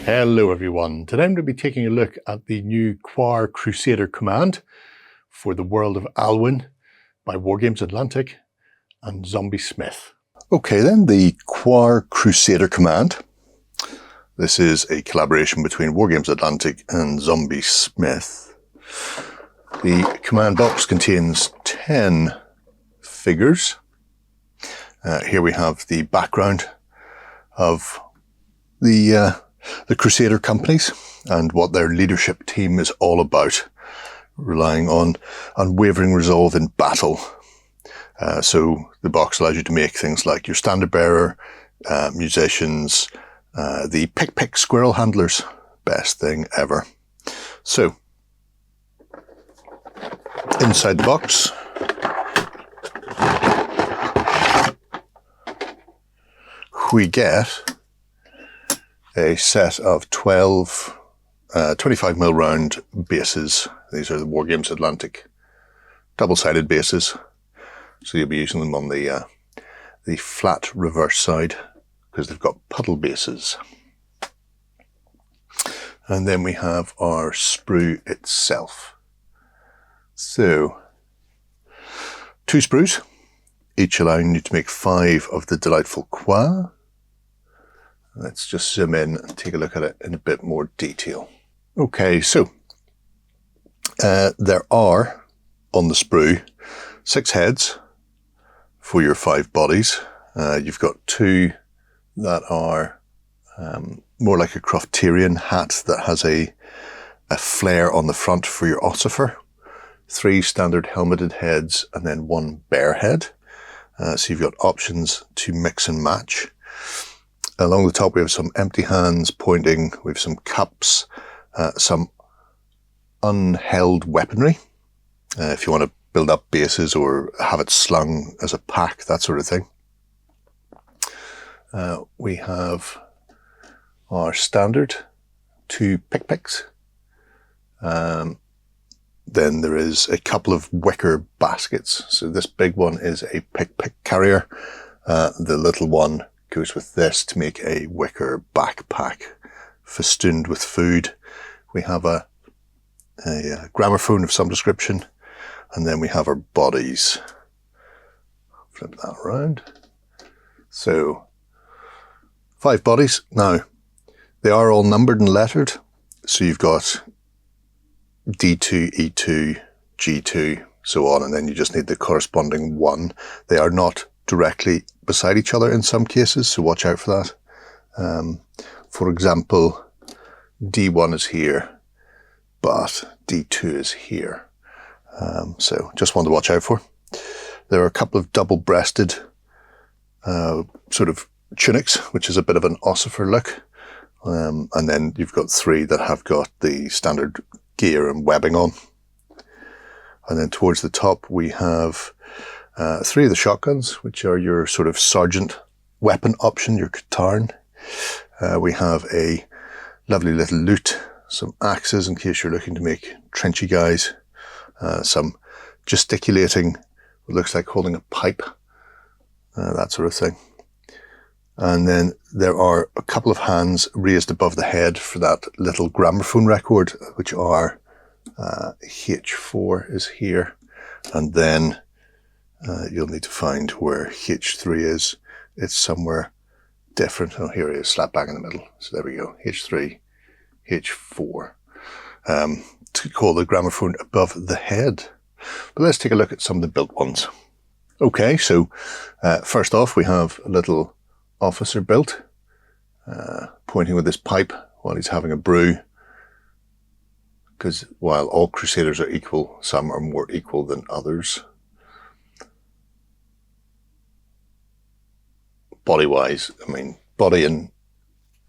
Hello everyone, today I'm going to be taking a look at the new Quar Crusader Command for the world of Alwyn by Wargames Atlantic and ZombieSmith. Okay then, the Quar Crusader Command. This is a collaboration between Wargames Atlantic and ZombieSmith. The command box contains 10 figures. Here we have the background of the Crusader companies and what their leadership team is all about, relying on unwavering resolve in battle. So the box allows you to make things like your standard bearer, musicians, the pick squirrel handlers, best thing ever. So inside the box we get a set of 12 25mm round bases. These are the Wargames Atlantic double-sided bases, so you'll be using them on the flat reverse side because they've got puddle bases. And then we have our sprue itself. So 2 sprues, each allowing you to make 5 of the delightful Quar. Let's just zoom in and take a look at it in a bit more detail. Okay, so there are, on the sprue, 6 heads for your 5 bodies. You've got 2 that are more like a Crofterian hat that has a flare on the front for your ossifer, 3 standard helmeted heads, and then 1 bear head. So you've got options to mix and match. Along the top we have some empty hands pointing, we have some cups, some unheld weaponry, if you want to build up bases or have it slung as a pack, that sort of thing. We have our standard 2 picks. Then there is a couple of wicker baskets. So this big one is a pick carrier. The little one goes with this to make a wicker backpack festooned with food. We have a gramophone of some description, and then we have our bodies. Flip that around. So 5 bodies. Now they are all numbered and lettered, so you've got D2, E2, G2, so on, and then you just need the corresponding 1. They are not directly beside each other in some cases, so watch out for that. For example, D1 is here, but D2 is here. So just one to watch out for. There are a couple of double-breasted sort of tunics, which is a bit of an ossifer look. And then you've got 3 that have got the standard gear and webbing on. And then towards the top we have 3 of the shotguns, which are your sort of sergeant weapon option, your Katarn. We have a lovely little loot, some axes in case you're looking to make trenchy guys, some gesticulating, what looks like holding a pipe, that sort of thing. And then there are a couple of hands raised above the head for that little gramophone record, which are H4 is here, and then you'll need to find where H3 is. It's somewhere different. Oh, here it is, slap bang in the middle. So there we go, H3, H4. To call the gramophone above the head. But let's take a look at some of the built ones. Okay, so first off we have a little officer built, pointing with his pipe while he's having a brew. Because while all Crusaders are equal, some are more equal than others. Body-wise, I mean, body and,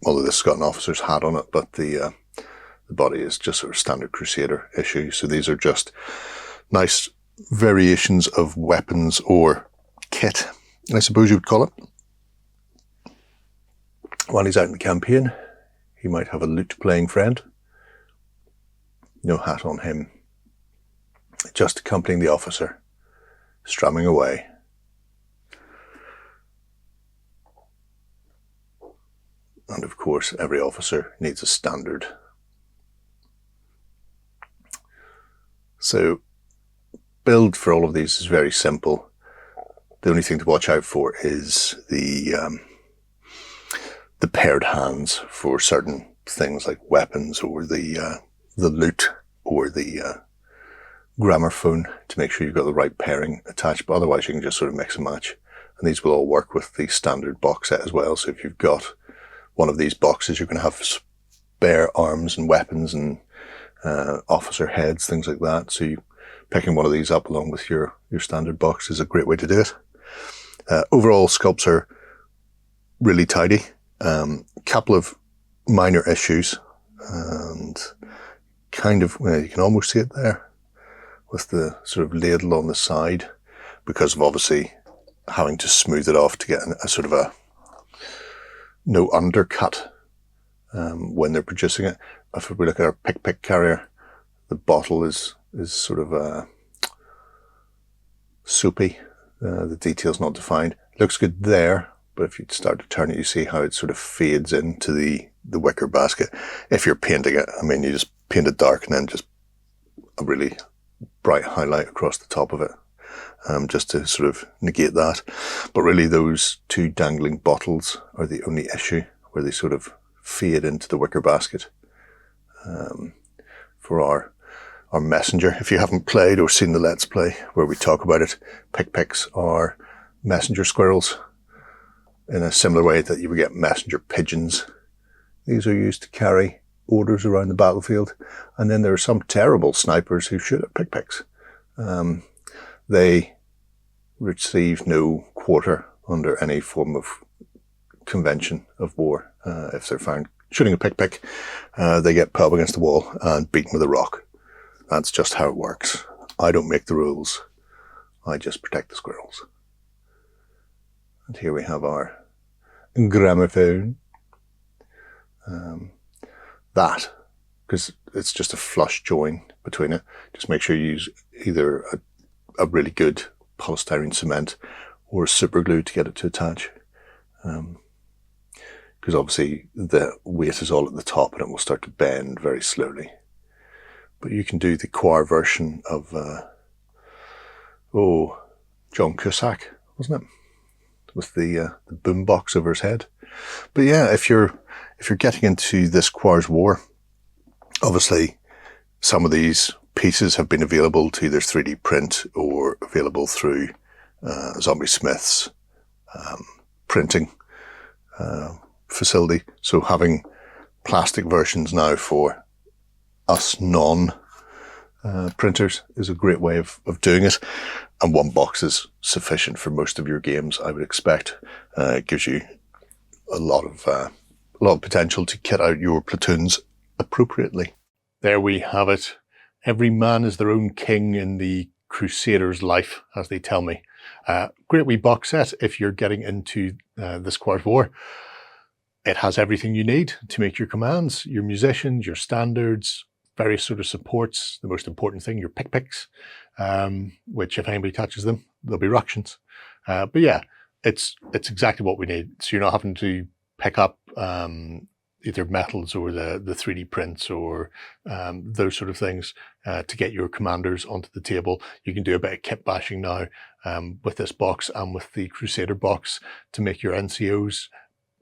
although this has got an officer's hat on it, but the body is just sort of standard Crusader issue. So these are just nice variations of weapons or kit, I suppose you would call it. While he's out in the campaign, he might have a lute-playing friend. No hat on him. Just accompanying the officer, strumming away. And of course, every officer needs a standard. So build for all of these is very simple. The only thing to watch out for is the paired hands for certain things like weapons or the loot or the gramophone, to make sure you've got the right pairing attached, but otherwise you can just sort of mix and match. And these will all work with the standard box set as well. So if you've got one of these boxes, you're going to have spare arms and weapons and officer heads, things like that. So picking one of these up along with your standard box is a great way to do it. Overall, sculpts are really tidy. Couple of minor issues, and kind of, well, you can almost see it there with the sort of ladle on the side, because of obviously having to smooth it off to get a sort of a no undercut when they're producing it. If we look at our pick carrier, the bottle is sort of soapy. The detail's not defined. It looks good there, but if you start to turn it, you see how it sort of fades into the wicker basket. If you're painting it, I mean, you just paint it dark and then just a really bright highlight across the top of it, just to sort of negate that. But really those two dangling bottles are the only issue, where they sort of fade into the wicker basket. For our messenger, if you haven't played or seen the Let's Play where we talk about it, picks are messenger squirrels in a similar way that you would get messenger pigeons. These are used to carry orders around the battlefield. And then there are some terrible snipers who shoot at picks. They receive no quarter under any form of convention of war. If they're found shooting a pick, they get put up against the wall and beaten with a rock. That's just how it works. I don't make the rules. I just protect the squirrels. And here we have our gramophone. That, because it's just a flush join between it, just make sure you use either a really good polystyrene cement or super glue to get it to attach. Because obviously the weight is all at the top and it will start to bend very slowly. But you can do the Quar version of, John Cusack, wasn't it? With the boombox over his head. But yeah, if you're getting into this Quars war, obviously some of these pieces have been available to either 3D print or available through ZombieSmith's printing facility. So having plastic versions now for us non-printers is a great way of doing it. And one box is sufficient for most of your games, I would expect. It gives you a lot of potential to kit out your platoons appropriately. There we have it. Every man is their own king in the Crusader's life, as they tell me. Great wee box set if you're getting into this Quars war. It has everything you need to make your commands, your musicians, your standards, various sort of supports. The most important thing, your picks, which if anybody touches them, they'll be ructions. But yeah, it's exactly what we need. So you're not having to pick up either metals or the 3D prints or those sort of things to get your commanders onto the table. You can do a bit of kit bashing now with this box and with the Crusader box to make your NCOs,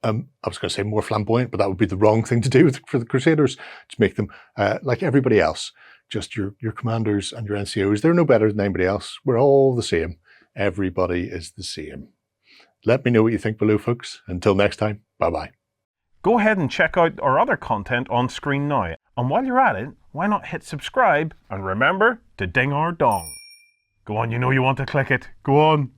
I was going to say more flamboyant, but that would be the wrong thing to do for the Crusaders, to make them like everybody else. Just your commanders and your NCOs, they're no better than anybody else. We're all the same. Everybody is the same. Let me know what you think below, folks. Until next time, bye-bye. Go ahead and check out our other content on screen now. And while you're at it, why not hit subscribe and remember to ding our dong. Go on, you know you want to click it. Go on.